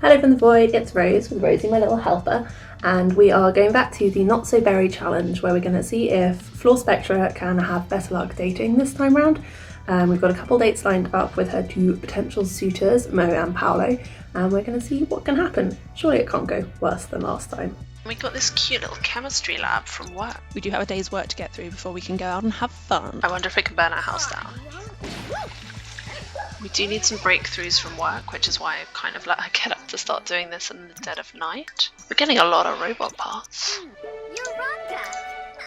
Hello from the void, it's Rose with Rosie, my little helper, and we are going back to the Not So Berry challenge where we're going to see if Flore Spectra can have better luck dating this time round. We've got a couple dates lined up with her two potential suitors, Mo and Paolo, and we're going to see what can happen. Surely it can't go worse than last time. We got this cute little chemistry lab from work. We do have a day's work to get through before we can go out and have fun. I wonder if we can burn our house down. We do need some breakthroughs from work, which is why I've kind of let her get up to start doing this in the dead of night. We're getting a lot of robot parts.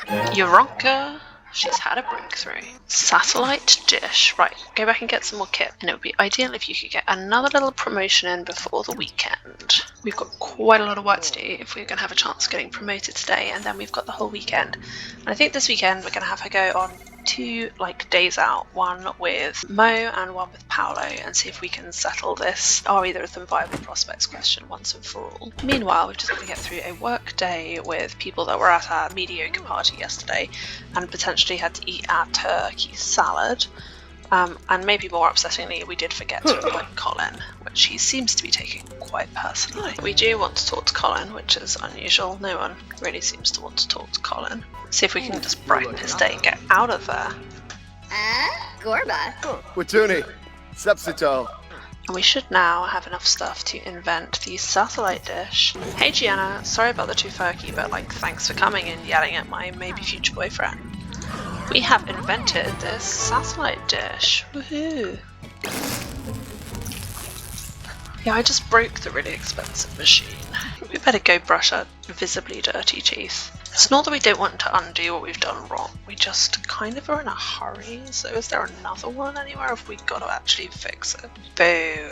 Yoronka! She's had a breakthrough. Satellite dish. Right, go back and get some more kit. And it would be ideal if you could get another little promotion in before the weekend. We've got quite a lot of work to do if we're going to have a chance of getting promoted today, and then we've got the whole weekend. And I think this weekend we're going to have her go on 2 days out, one with Mo and one with Paolo, and see if we can settle this are either of them viable prospects question once and for all. Meanwhile, we've just got to get through a work day with people that were at our mediocre party yesterday and potentially had to eat our turkey salad. And maybe more upsettingly, we did forget to invite Colin, which he seems to be taking quite personally. We do want to talk to Colin, which is unusual. No one really seems to want to talk to Colin. See if we can just brighten his day and get out of there. Gorba. Watuni. Sepsito. And we should now have enough stuff to invent the satellite dish. Hey Gianna, sorry about the tofurkey, but thanks for coming and yelling at my maybe future boyfriend. We have invented this satellite dish. Woohoo! Yeah, I just broke the really expensive machine. We better go brush our visibly dirty teeth. It's not that we don't want to undo what we've done wrong, we just kind of are in a hurry, so is there another one anywhere if we've got to actually fix it? Boo.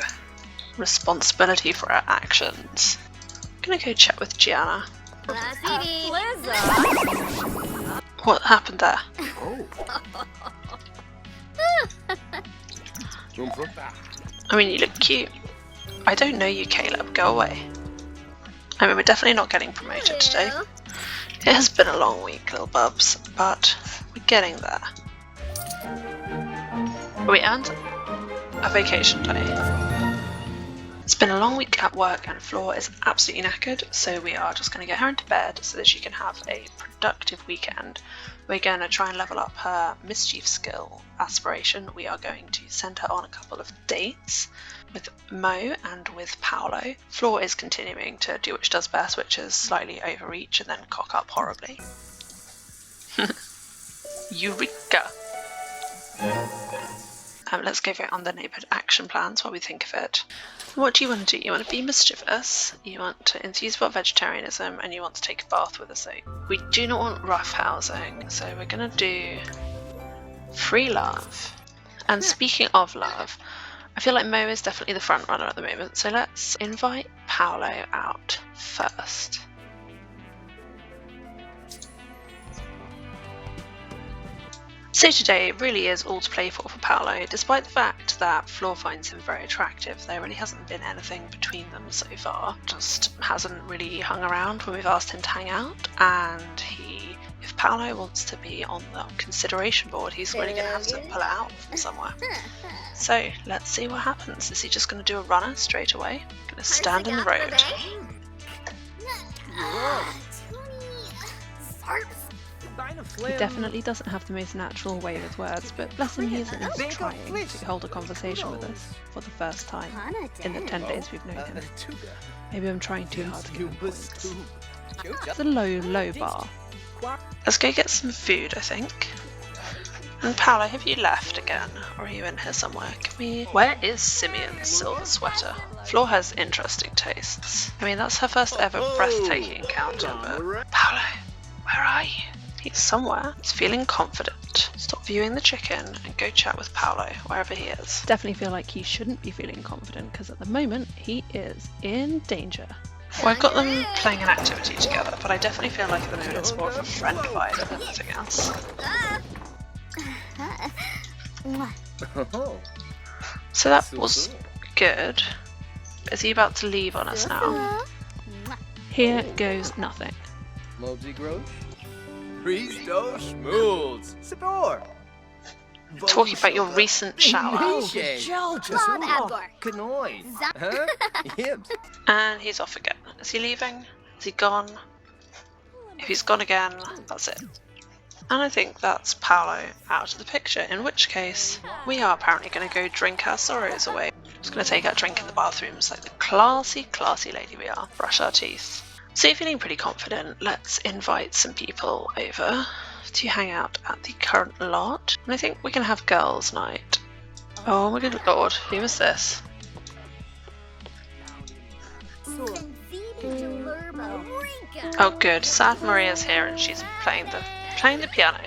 Responsibility for our actions. I'm gonna go chat with Gianna. What happened there? I mean, you look cute. I don't know you, Caleb. Go away. I mean, we're definitely not getting promoted today. It has been a long week, little bubs, but we're getting there. We earned a vacation day. It's been a long week at work and Flore is absolutely knackered, so we are just going to get her into bed so that she can have a productive weekend. We're going to try and level up her mischief skill aspiration. We are going to send her on a couple of dates with Mo and with Paolo. Flore is continuing to do what she does best, which is slightly overreach and then cock up horribly. Eureka! Let's go vote on the neighbourhood action plans while we think of it. What do you want to do? You want to be mischievous, you want to enthuse about vegetarianism, and you want to take a bath with a soap. We do not want rough housing, so we're going to do free love. And speaking of love, I feel like Mo is definitely the front runner at the moment, so let's invite Paolo out first. So today it really is all to play for Paolo, despite the fact that Flore finds him very attractive. There really hasn't been anything between them so far, just hasn't really hung around when we've asked him to hang out, and if Paolo wants to be on the consideration board, he's really going to have to pull it out from somewhere. So let's see what happens. Is he just going to do a runner straight away? Going to stand in the road. He definitely doesn't have the most natural way with words, but bless him, he is at least trying to hold a conversation with us for the first time in the 10 days we've known him. Maybe I'm trying too hard to give him points. It's a low bar. Let's go get some food, I think. And Paolo, have you left again? Or are you in here somewhere? Where is Simeon's silver sweater? Flore has interesting tastes. I mean, that's her first ever breathtaking encounter, but Paolo, where are you? He's somewhere. He's feeling confident. Stop viewing the chicken and go chat with Paolo, wherever he is. Definitely feel like he shouldn't be feeling confident, because at the moment he is in danger. Well, I've got them playing an activity together, but I definitely feel like at the moment it's more of a friend vibe than anything else. So that was good. Is he about to leave on us now? Here goes nothing. talking about your recent shower. And he's off again. Is he leaving? Is he gone? If he's gone again, that's it. And I think that's Paolo out of the picture, in which case we are apparently going to go drink our sorrows away. Just going to take our drink in the bathrooms like the classy, classy lady we are. Brush our teeth. So you're feeling pretty confident. Let's invite some people over to hang out at the current lot. And I think we can have girls' night. Oh my good lord, who is this? Oh good, Sad Maria's here and she's playing the piano.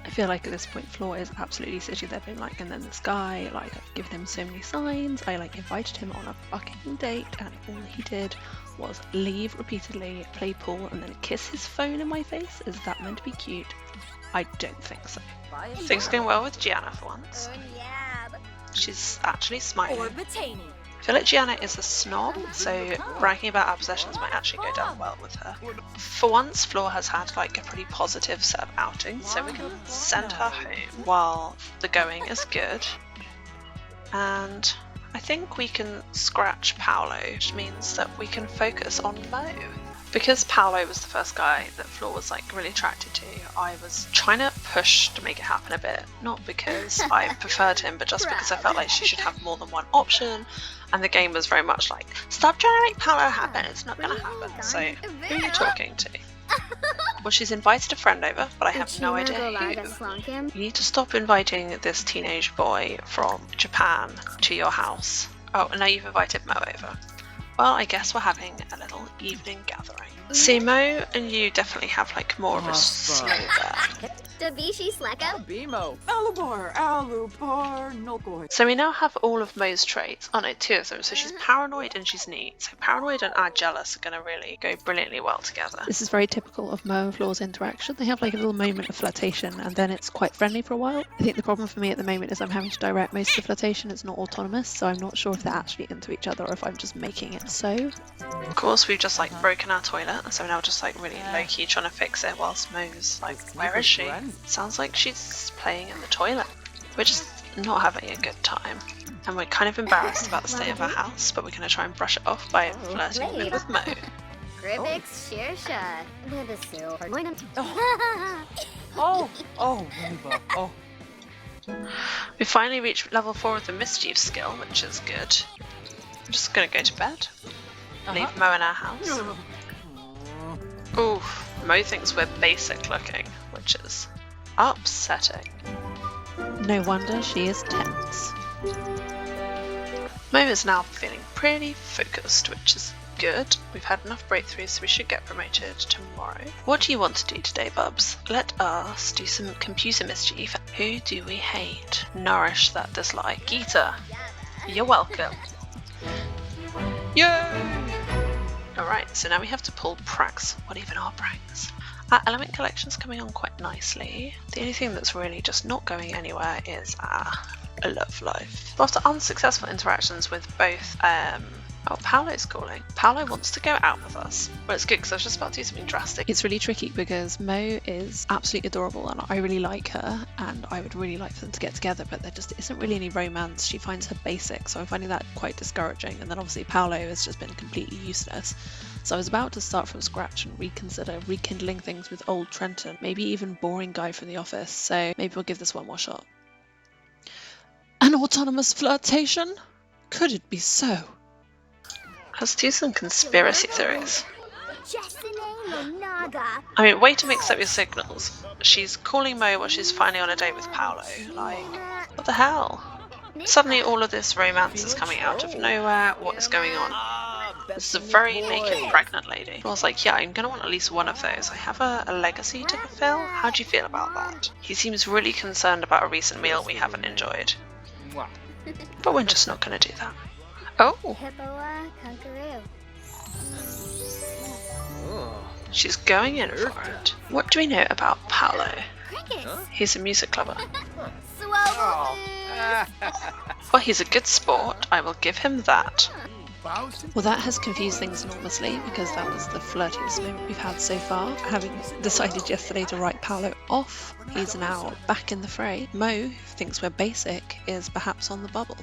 I feel like at this point Flore is absolutely sitting there being like, and then this guy, like I've given him so many signs, I like invited him on a fucking date and all he did was leave repeatedly, play pool and then kiss his phone in my face. Is that meant to be cute? I don't think so. Things are going well with Gianna for once. She's actually smiling. I feel like Gianna is a snob, so bragging about our possessions might actually go down well with her. For once, Flore has had like a pretty positive set of outings, so we can send her home while the going is good. And I think we can scratch Paolo, which means that we can focus on Mo. Because Paolo was the first guy that Flore was like really attracted to, I was trying to push to make it happen a bit. Not because I preferred him, but just because I felt like she should have more than one option. And the game was very much like, stop trying to make Paolo happen, it's not going to happen. So, who are you talking to? Well, she's invited a friend over, but I have no idea who. You need to stop inviting this teenage boy from Japan to your house. Oh, and now you've invited Mo over. Well, I guess we're having a little evening gathering. See, Mo and you definitely have like more of a slow burn. So we now have all of Mo's traits. Oh no, 2 of them. So she's paranoid and she's neat. So paranoid and jealous are going to really go brilliantly well together. This is very typical of Mo and Flore's interaction. They have like a little moment of flirtation and then it's quite friendly for a while. I think the problem for me at the moment is I'm having to direct most of the flirtation. It's not autonomous, so I'm not sure if they're actually into each other or if I'm just making it so. Of course, we've just like broken our toilet, so now we're just like really low-key trying to fix it whilst Mo's like, where is she? Sounds like she's playing in the toilet. We're just not having a good time. And we're kind of embarrassed about the state of our house, but we're going to try and brush it off by flirting a bit with Mo. We finally reached level 4 of the mischief skill, which is good. I'm just going to go to bed. Leave Mo in our house. Ooh, Mo thinks we're basic looking, which is upsetting. No wonder she is tense. Mo is now feeling pretty focused, which is good. We've had enough breakthroughs, so we should get promoted tomorrow. What do you want to do today, Bubs? Let us do some computer mischief. Who do we hate? Nourish that dislike. Geeta, you're welcome. Yay! Alright, so now we have to pull pranks. What even are pranks? Our element collection's coming on quite nicely. The only thing that's really just not going anywhere is our love life. So after unsuccessful interactions with both, oh, Paolo's calling. Paolo wants to go out with us. Well, it's good because I was just about to do something drastic. It's really tricky because Mo is absolutely adorable and I really like her and I would really like for them to get together, but there just isn't really any romance. She finds her basic, so I'm finding that quite discouraging. And then obviously Paolo has just been completely useless. So I was about to start from scratch and reconsider rekindling things with old Trenton, maybe even boring guy from the office. So maybe we'll give this one more shot. An autonomous flirtation? Could it be so? Let's do some conspiracy theories. I mean, way to mix up your signals. She's calling Mo while she's finally on a date with Paolo. Like, what the hell? Suddenly all of this romance is coming out of nowhere. What is going on? This is a very naked pregnant lady. I was like, yeah, I'm gonna want at least one of those. I have a legacy to fulfill. How do you feel about that? He seems really concerned about a recent meal we haven't enjoyed. But we're just not gonna do that. Oh! She's going in for it. What do we know about Paolo? He's a music lover. Well, he's a good sport. I will give him that. Well, that has confused things enormously because that was the flirtiest moment we've had so far. Having decided yesterday to write Paolo off, he's now back in the fray. Mo, who thinks we're basic, is perhaps on the bubble.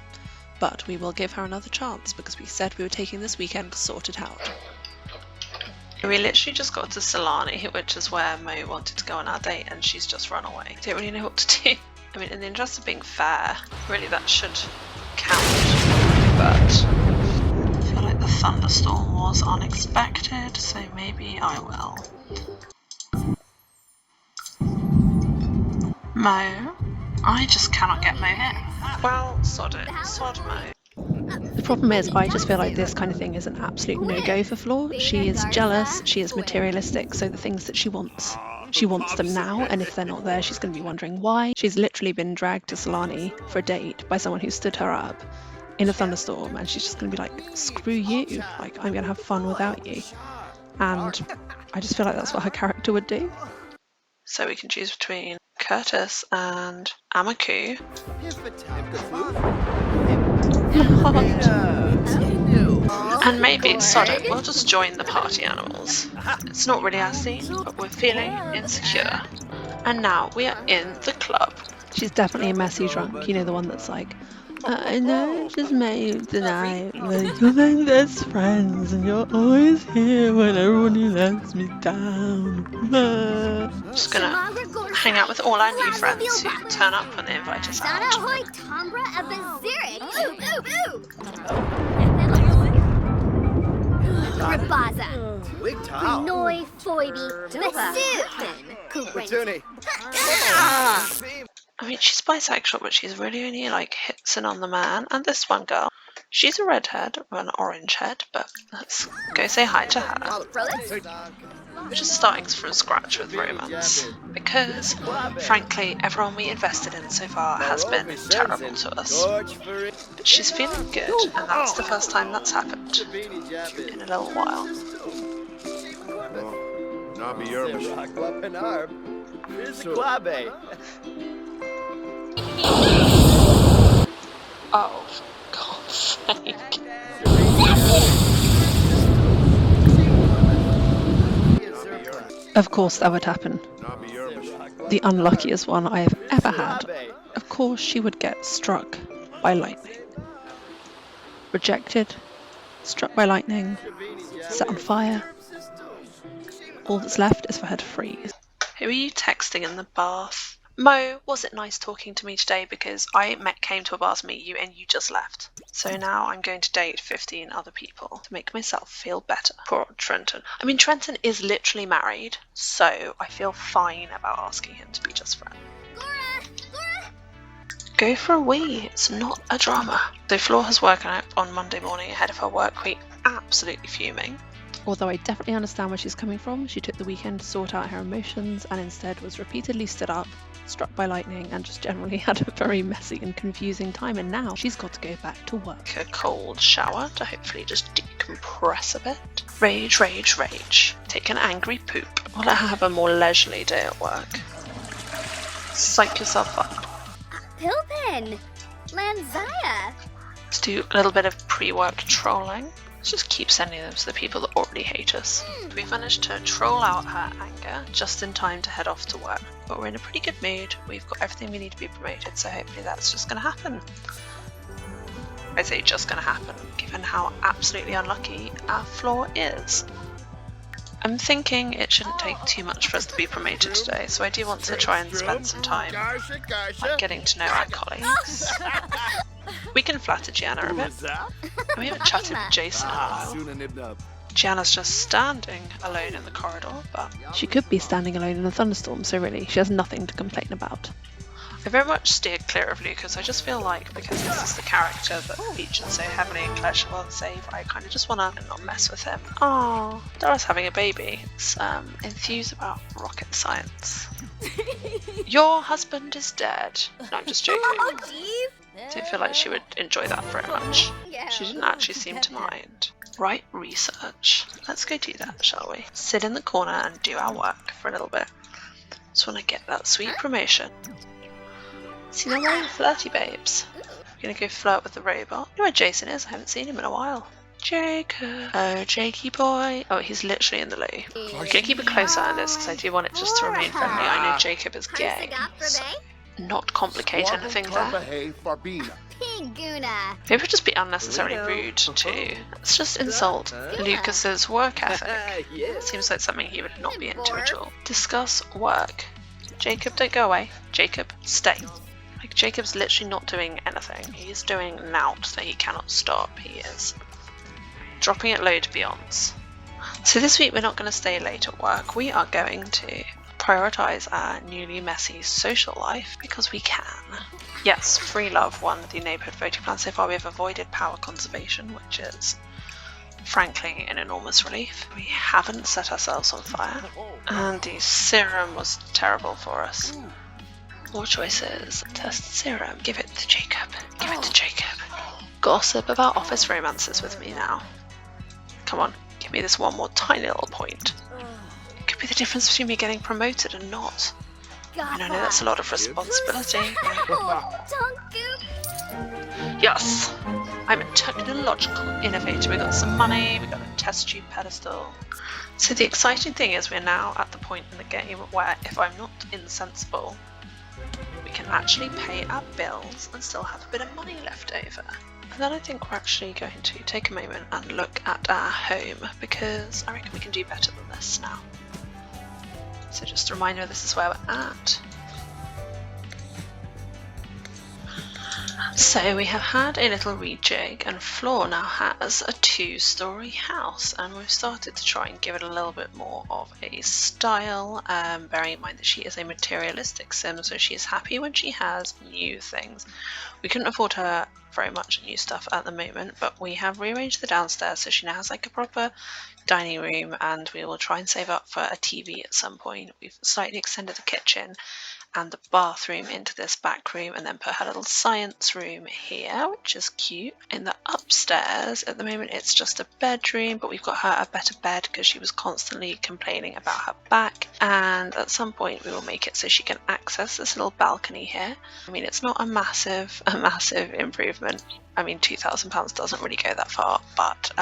But we will give her another chance because we said we were taking this weekend to sort it out. We literally just got to Celine, which is where Mo wanted to go on our date, and she's just run away. Don't really know what to do. I mean, in the interest of being fair, really that should count, but I feel like the thunderstorm was unexpected, so maybe I will. Mo? I just cannot get Mo in. Well, sod it. Sod Mo. The problem is, I just feel like this kind of thing is an absolute no-go for Flore. She is jealous, she is materialistic, so the things that she wants them now, and if they're not there, she's going to be wondering why. She's literally been dragged to Celine for a date by someone who stood her up in a thunderstorm, and she's just going to be like, screw you, like, I'm going to have fun without you. And I just feel like that's what her character would do. So we can choose between Curtis and Amaku. And maybe, sod it, we'll just join the party animals. It's not really our scene, but we're feeling insecure. And now we are in the club. She's definitely a messy drunk, you know, the one that's like, I know it's just me tonight, but you're my best friends and you're always here when everybody lets me down. Just gonna hang out with all our new friends who turn up when they invite us out. I mean, she's bisexual, but she's really only like hitting on the man. And this one girl, she's a redhead or an orange head, but let's go say hi to her. We're just starting from scratch with romance because, frankly, everyone we invested in so far has been terrible to us. But she's feeling good, and that's the first time that's happened in a little while. Oh, for God's sake. Of course that would happen. The unluckiest one I have ever had. Of course she would get struck by lightning. Rejected, struck by lightning, set on fire. All that's left is for her to freeze. Who are you texting in the bath? Mo, was it nice talking to me today because I came to a bar to meet you and you just left. So now I'm going to date 15 other people to make myself feel better. Poor old Trenton. I mean, Trenton is literally married, so I feel fine about asking him to be just friends. Go for a wee, it's not a drama. So Flore has woken up on Monday morning ahead of her work week, absolutely fuming. Although I definitely understand where she's coming from, she took the weekend to sort out her emotions and instead was repeatedly stood up, struck by lightning, and just generally had a very messy and confusing time, and now she's got to go back to work. A cold shower to hopefully just decompress a bit. Rage, rage, rage. Take an angry poop. Or let her have a more leisurely day at work. Psych yourself up. Pilpin! Lanzaya! Let's do a little bit of pre-work trolling. Let's just keep sending them to the people that already hate us. We've managed to troll out her anger just in time to head off to work. But we're in a pretty good mood. We've got everything we need to be promoted, so hopefully that's just going to happen. I say just going to happen, given how absolutely unlucky our Flore is. I'm thinking it shouldn't take too much for us to be promoted today, so I do want to try and spend some time like getting to know our colleagues. We can flatter Gianna a bit. We haven't chatted with Jason in a while. Gianna's just standing alone in the corridor, but She could be standing alone in a thunderstorm, so really, she has nothing to complain about. I very much steered clear of Lucas. I just feel like because this is the character that featured so heavily in Clash of Save, I kind of just want to not mess with him. Aww, Dora's having a baby. It's enthused about rocket science. Your husband is dead. No, I'm just joking. Oh, jeez! Don't feel like she would enjoy that very much. She didn't actually seem to mind. Right, research. Let's go do that, shall we? Sit in the corner and do our work for a little bit. Just want to get that sweet promotion. See, they're wearing flirty babes. We're gonna go flirt with the robot. You know where Jason is? I haven't seen him in a while. Jacob. Oh, Jakey boy. Oh, he's literally in the loo. I'm going to keep a closer eye on this because I do want it just to remain friendly. I know Jacob is gay. So not complicate anything there. Piguna. Maybe we'll just be unnecessarily rude too. Let's just insult Lucas's work ethic. Seems like something he would not be into at all. Discuss work. Jacob, don't go away. Jacob, stay. Like, Jacob's literally not doing anything. He's doing naught that he cannot stop. He is dropping it low to beyonds. So this week we're not going to stay late at work. We are going to prioritise our newly messy social life because we can. Yes, free love won the neighbourhood voting plan so far. We have avoided power conservation, which is frankly an enormous relief. We haven't set ourselves on fire, and the serum was terrible for us. More choices. Test serum. Give it to Jacob. Give it to Jacob. Gossip about office romances with me now. Come on, give me this one more tiny little point. It could be the difference between me getting promoted and not. I know that's a lot of responsibility. Yes! I'm a technological innovator. We got some money, we got a test tube pedestal. So the exciting thing is we're now at the point in the game where if I'm not insensible, we can actually pay our bills and still have a bit of money left over. And then I think we're actually going to take a moment and look at our home because I reckon we can do better than this now. So just a reminder, this is where we're at. So we have had a little rejig and Flore now has a 2-story house and we've started to try and give it a little bit more of a style, bearing in mind that she is a materialistic sim, so she is happy when she has new things. We couldn't afford her very much new stuff at the moment, but we have rearranged the downstairs so she now has like a proper dining room, and we will try and save up for a TV at some point. We've slightly extended the kitchen and the bathroom into this back room and then put her little science room here, which is cute. In the upstairs at the moment it's just a bedroom, but we've got her a better bed because she was constantly complaining about her back, and at some point we will make it so she can access this little balcony here. I mean, it's not a massive improvement. I mean, £2,000 doesn't really go that far, but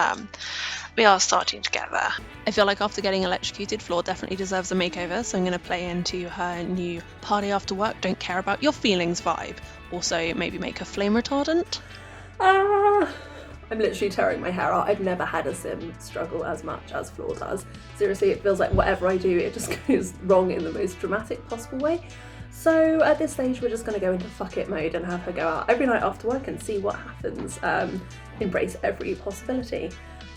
we are starting to get there. I feel like after getting electrocuted, Flore definitely deserves a makeover, so I'm going to play into her new party after work, don't care about your feelings vibe. Also, maybe make her flame retardant. I'm literally tearing my hair out. I've never had a sim struggle as much as Flore does. Seriously, it feels like whatever I do, it just goes wrong in the most dramatic possible way. So at this stage, we're just going to go into fuck it mode and have her go out every night after work and see what happens. Embrace every possibility.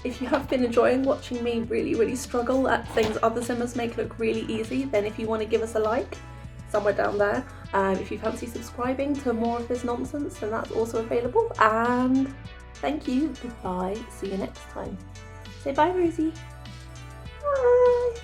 If you have been enjoying watching me really struggle at things other simmers make look really easy, then if you want to give us a like, somewhere down there. If you fancy subscribing to more of this nonsense, then that's also available. And thank you, goodbye, see you next time. Say bye, Rosie. Bye.